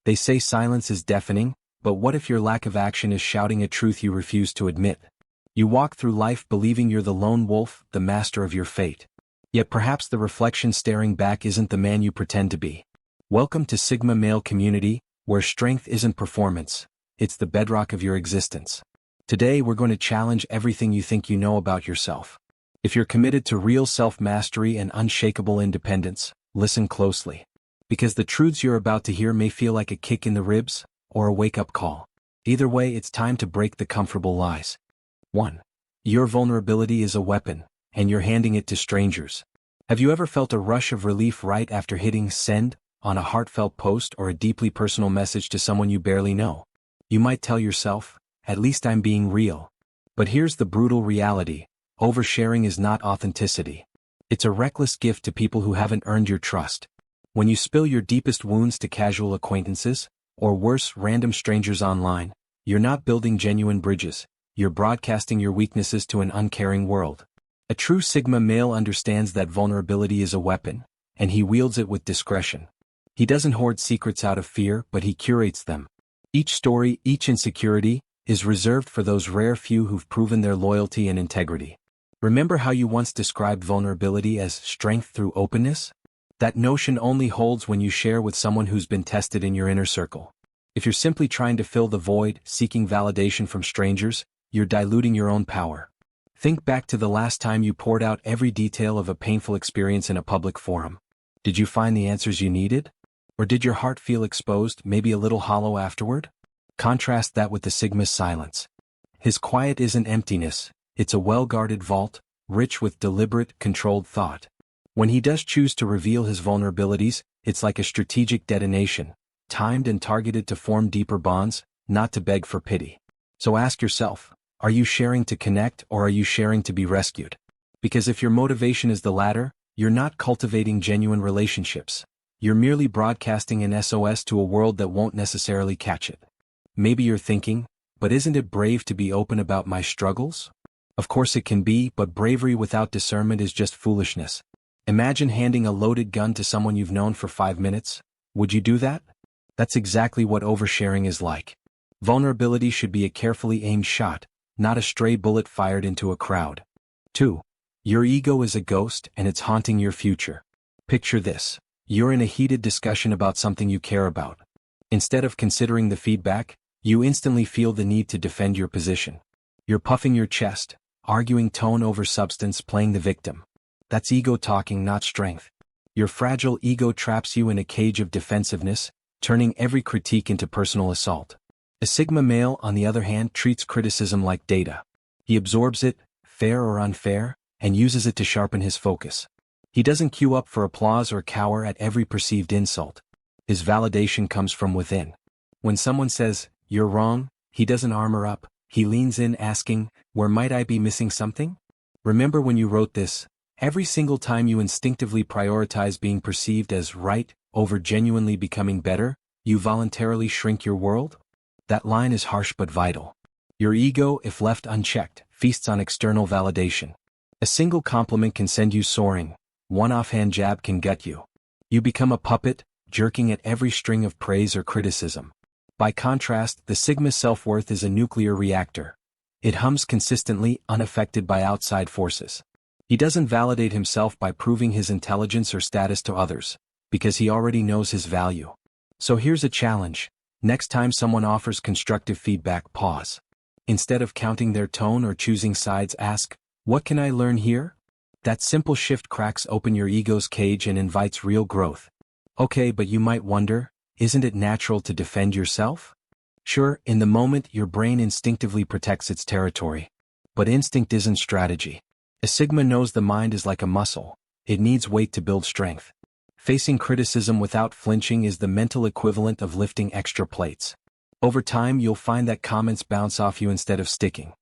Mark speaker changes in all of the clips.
Speaker 1: They say silence is deafening, but what if your lack of action is shouting a truth you refuse to admit? You walk through life believing you're the lone wolf, the master of your fate. Yet perhaps the reflection staring back isn't the man you pretend to be. Welcome to Sigma Male Community, where strength isn't performance, it's the bedrock of your existence. Today we're going to challenge everything you think you know about yourself. If you're committed to real self-mastery and unshakable independence, listen closely. Because the truths you're about to hear may feel like a kick in the ribs, or a wake-up call. Either way, it's time to break the comfortable lies. 1. Your vulnerability is a weapon, and you're handing it to strangers. Have you ever felt a rush of relief right after hitting send on a heartfelt post or a deeply personal message to someone you barely know? You might tell yourself, at least I'm being real. But here's the brutal reality: oversharing is not authenticity. It's a reckless gift to people who haven't earned your trust. When you spill your deepest wounds to casual acquaintances, or worse, random strangers online, you're not building genuine bridges, you're broadcasting your weaknesses to an uncaring world. A true Sigma male understands that vulnerability is a weapon, and he wields it with discretion. He doesn't hoard secrets out of fear, but he curates them. Each story, each insecurity, is reserved for those rare few who've proven their loyalty and integrity. Remember how you once described vulnerability as strength through openness? That notion only holds when you share with someone who's been tested in your inner circle. If you're simply trying to fill the void, seeking validation from strangers, you're diluting your own power. Think back to the last time you poured out every detail of a painful experience in a public forum. Did you find the answers you needed? Or did your heart feel exposed, maybe a little hollow afterward? Contrast that with the Sigma's silence. His quiet isn't emptiness, it's a well-guarded vault, rich with deliberate, controlled thought. When he does choose to reveal his vulnerabilities, it's like a strategic detonation, timed and targeted to form deeper bonds, not to beg for pity. So ask yourself, are you sharing to connect or are you sharing to be rescued? Because if your motivation is the latter, you're not cultivating genuine relationships. You're merely broadcasting an SOS to a world that won't necessarily catch it. Maybe you're thinking, but isn't it brave to be open about my struggles? Of course it can be, but bravery without discernment is just foolishness. Imagine handing a loaded gun to someone you've known for 5 minutes. Would you do that? That's exactly what oversharing is like. Vulnerability should be a carefully aimed shot, not a stray bullet fired into a crowd. 2. Your ego is a ghost and it's haunting your future. Picture this. You're in a heated discussion about something you care about. Instead of considering the feedback, you instantly feel the need to defend your position. You're puffing your chest, arguing tone over substance, playing the victim. That's ego talking, not strength. Your fragile ego traps you in a cage of defensiveness, turning every critique into personal assault. A Sigma male, on the other hand, treats criticism like data. He absorbs it, fair or unfair, and uses it to sharpen his focus. He doesn't queue up for applause or cower at every perceived insult. His validation comes from within. When someone says, "You're wrong," he doesn't armor up, he leans in asking, "Where might I be missing something?" Remember when you wrote this? Every single time you instinctively prioritize being perceived as right over genuinely becoming better, you voluntarily shrink your world? That line is harsh but vital. Your ego, if left unchecked, feasts on external validation. A single compliment can send you soaring. One offhand jab can gut you. You become a puppet, jerking at every string of praise or criticism. By contrast, the Sigma's self-worth is a nuclear reactor. It hums consistently, unaffected by outside forces. He doesn't validate himself by proving his intelligence or status to others, because he already knows his value. So here's a challenge. Next time someone offers constructive feedback, pause. Instead of counting their tone or choosing sides, ask, "What can I learn here?" That simple shift cracks open your ego's cage and invites real growth. Okay, but you might wonder, isn't it natural to defend yourself? Sure, in the moment your brain instinctively protects its territory. But instinct isn't strategy. A Sigma knows the mind is like a muscle. It needs weight to build strength. Facing criticism without flinching is the mental equivalent of lifting extra plates. Over time you'll find that comments bounce off you instead of sticking.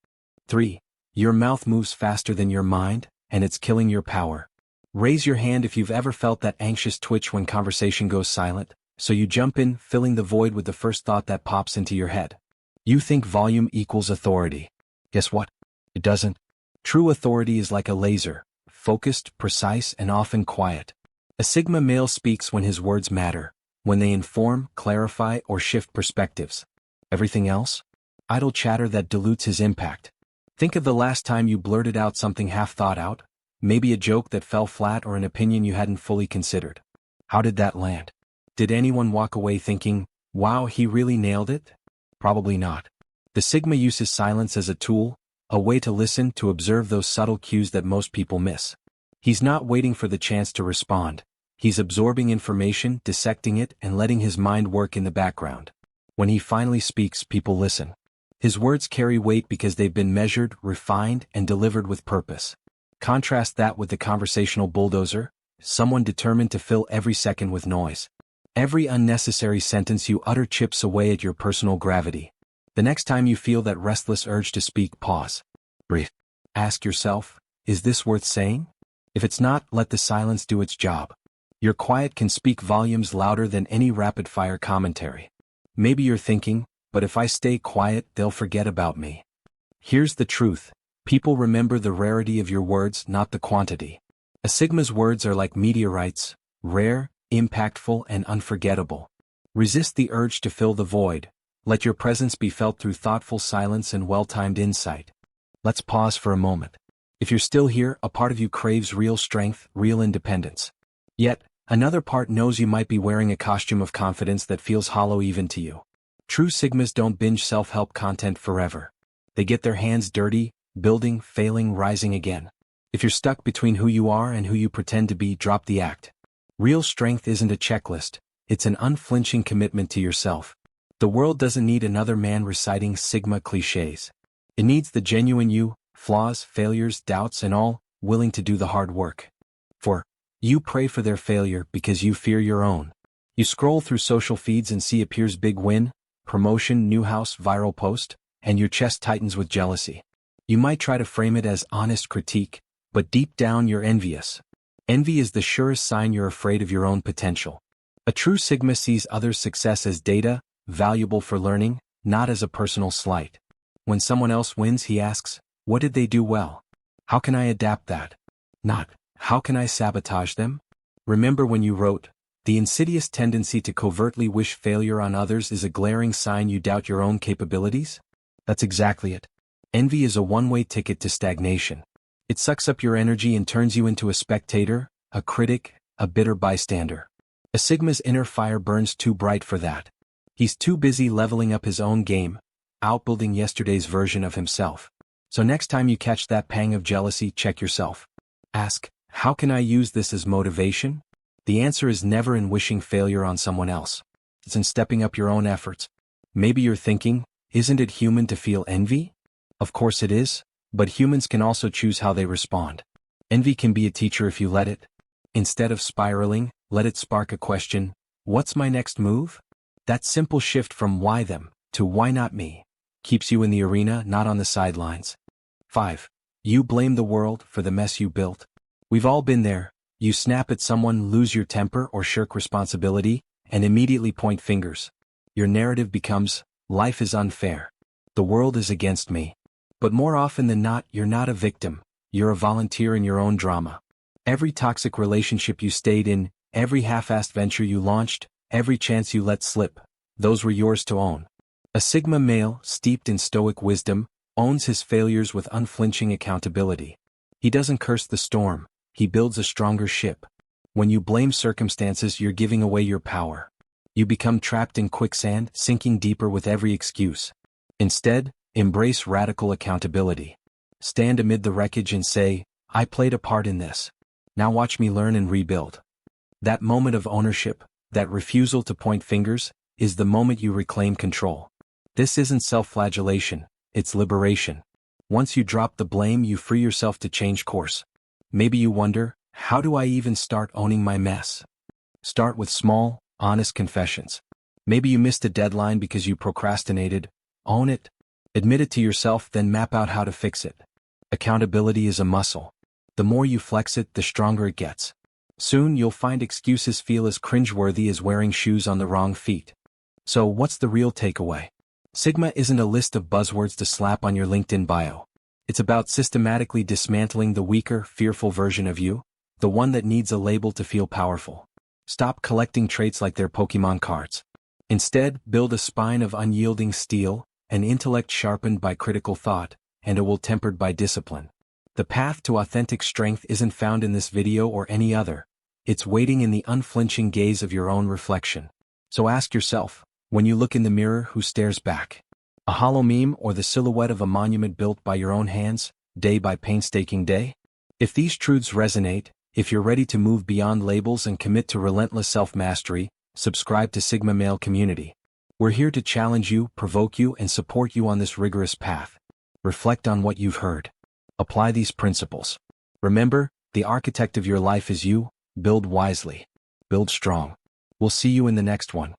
Speaker 1: 3. Your mouth moves faster than your mind, and it's killing your power. Raise your hand if you've ever felt that anxious twitch when conversation goes silent, so you jump in, filling the void with the first thought that pops into your head. You think volume equals authority. Guess what? It doesn't. True authority is like a laser, focused, precise, and often quiet. A Sigma male speaks when his words matter, when they inform, clarify, or shift perspectives. Everything else? Idle chatter that dilutes his impact. Think of the last time you blurted out something half thought out, maybe a joke that fell flat or an opinion you hadn't fully considered. How did that land? Did anyone walk away thinking, wow, he really nailed it? Probably not. The Sigma uses silence as a tool, a way to listen, to observe those subtle cues that most people miss. He's not waiting for the chance to respond. He's absorbing information, dissecting it, and letting his mind work in the background. When he finally speaks, people listen. His words carry weight because they've been measured, refined, and delivered with purpose. Contrast that with the conversational bulldozer, someone determined to fill every second with noise. Every unnecessary sentence you utter chips away at your personal gravity. The next time you feel that restless urge to speak, pause. Breathe. Ask yourself, is this worth saying? If it's not, let the silence do its job. Your quiet can speak volumes louder than any rapid-fire commentary. Maybe you're thinking, but if I stay quiet, they'll forget about me. Here's the truth. People remember the rarity of your words, not the quantity. A Sigma's words are like meteorites, rare, impactful, and unforgettable. Resist the urge to fill the void. Let your presence be felt through thoughtful silence and well-timed insight. Let's pause for a moment. If you're still here, a part of you craves real strength, real independence. Yet, another part knows you might be wearing a costume of confidence that feels hollow even to you. True Sigmas don't binge self-help content forever. They get their hands dirty, building, failing, rising again. If you're stuck between who you are and who you pretend to be, drop the act. Real strength isn't a checklist, it's an unflinching commitment to yourself. The world doesn't need another man reciting Sigma cliches. It needs the genuine you, flaws, failures, doubts, and all, willing to do the hard work. For you pray for their failure because you fear your own. You scroll through social feeds and see a peer's big win, promotion, new house, viral post, and your chest tightens with jealousy. You might try to frame it as honest critique, but deep down you're envious. Envy is the surest sign you're afraid of your own potential. A true Sigma sees others' success as data, valuable for learning, not as a personal slight. When someone else wins, he asks, what did they do well? How can I adapt that? Not, how can I sabotage them? Remember when you wrote, the insidious tendency to covertly wish failure on others is a glaring sign you doubt your own capabilities? That's exactly it. Envy is a one-way ticket to stagnation. It sucks up your energy and turns you into a spectator, a critic, a bitter bystander. A Sigma's inner fire burns too bright for that. He's too busy leveling up his own game, outbuilding yesterday's version of himself. So next time you catch that pang of jealousy, check yourself. Ask, how can I use this as motivation? The answer is never in wishing failure on someone else. It's in stepping up your own efforts. Maybe you're thinking, isn't it human to feel envy? Of course it is, but humans can also choose how they respond. Envy can be a teacher if you let it. Instead of spiraling, let it spark a question, what's my next move? That simple shift from why them to why not me keeps you in the arena, not on the sidelines. 5. You blame the world for the mess you built. We've all been there. You snap at someone, lose your temper, or shirk responsibility, and immediately point fingers. Your narrative becomes, life is unfair. The world is against me. But more often than not, you're not a victim. You're a volunteer in your own drama. Every toxic relationship you stayed in, every half-assed venture you launched, every chance you let slip, those were yours to own. A Sigma male, steeped in stoic wisdom, owns his failures with unflinching accountability. He doesn't curse the storm. He builds a stronger ship. When you blame circumstances, you're giving away your power. You become trapped in quicksand, sinking deeper with every excuse. Instead, embrace radical accountability. Stand amid the wreckage and say, I played a part in this. Now watch me learn and rebuild. That moment of ownership, that refusal to point fingers, is the moment you reclaim control. This isn't self-flagellation, it's liberation. Once you drop the blame, you free yourself to change course. Maybe you wonder, how do I even start owning my mess? Start with small, honest confessions. Maybe you missed a deadline because you procrastinated. Own it. Admit it to yourself, then map out how to fix it. Accountability is a muscle. The more you flex it, the stronger it gets. Soon you'll find excuses feel as cringeworthy as wearing shoes on the wrong feet. So what's the real takeaway? Sigma isn't a list of buzzwords to slap on your LinkedIn bio. It's about systematically dismantling the weaker, fearful version of you, the one that needs a label to feel powerful. Stop collecting traits like they're Pokemon cards. Instead, build a spine of unyielding steel, an intellect sharpened by critical thought, and a will tempered by discipline. The path to authentic strength isn't found in this video or any other. It's waiting in the unflinching gaze of your own reflection. So ask yourself, when you look in the mirror, who stares back? A hollow meme or the silhouette of a monument built by your own hands, day by painstaking day? If these truths resonate, if you're ready to move beyond labels and commit to relentless self-mastery, subscribe to Sigma Male Community. We're here to challenge you, provoke you, and support you on this rigorous path. Reflect on what you've heard. Apply these principles. Remember, the architect of your life is you. Build wisely. Build strong. We'll see you in the next one.